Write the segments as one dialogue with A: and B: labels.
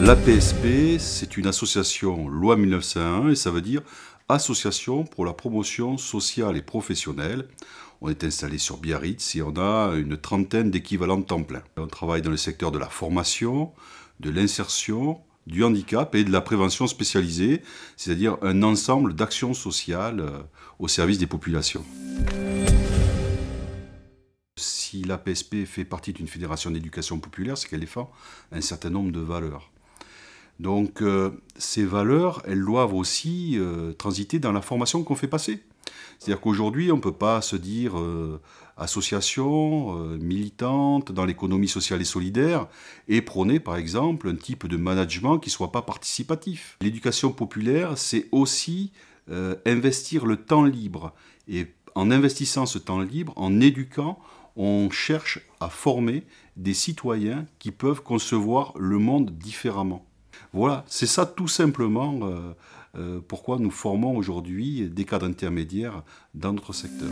A: L'APSP, c'est une association loi 1901 et ça veut dire Association pour la promotion sociale et professionnelle. On est installé sur Biarritz et on a une trentaine d'équivalents temps plein. On travaille dans le secteur de la formation, de l'insertion, du handicap et de la prévention spécialisée, c'est-à-dire un ensemble d'actions sociales au service des populations. Si l'APSP fait partie d'une fédération d'éducation populaire, c'est qu'elle défend un certain nombre de valeurs. Donc ces valeurs, elles doivent aussi transiter dans la formation qu'on fait passer. C'est-à-dire qu'aujourd'hui, on ne peut pas se dire association militante dans l'économie sociale et solidaire et prôner par exemple un type de management qui ne soit pas participatif. L'éducation populaire, c'est aussi investir le temps libre. Et en investissant ce temps libre, en éduquant, on cherche à former des citoyens qui peuvent concevoir le monde différemment. Voilà, c'est ça tout simplement pourquoi nous formons aujourd'hui des cadres intermédiaires dans notre secteur.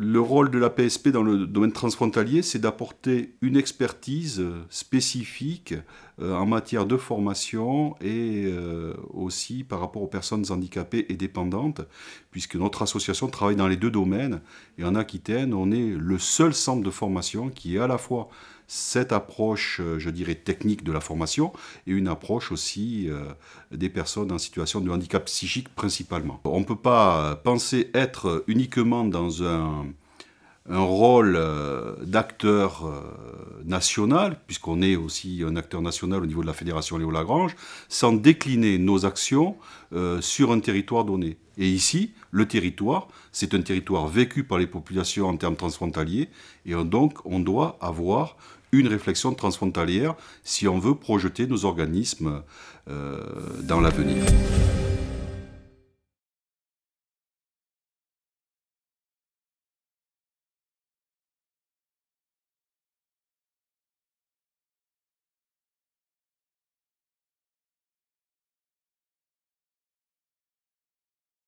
A: Le rôle de la PSP dans le domaine transfrontalier, c'est d'apporter une expertise spécifique en matière de formation et aussi par rapport aux personnes handicapées et dépendantes, puisque notre association travaille dans les deux domaines. Et en Aquitaine, on est le seul centre de formation qui est à la fois cette approche, je dirais, technique de la formation et une approche aussi des personnes en situation de handicap psychique principalement. On ne peut pas penser être uniquement dans un rôle d'acteur national, puisqu'on est aussi un acteur national au niveau de la Fédération Léo Lagrange, sans décliner nos actions sur un territoire donné. Et ici, le territoire, c'est un territoire vécu par les populations en termes transfrontaliers, et donc on doit avoir une réflexion transfrontalière si on veut projeter nos organismes dans l'avenir.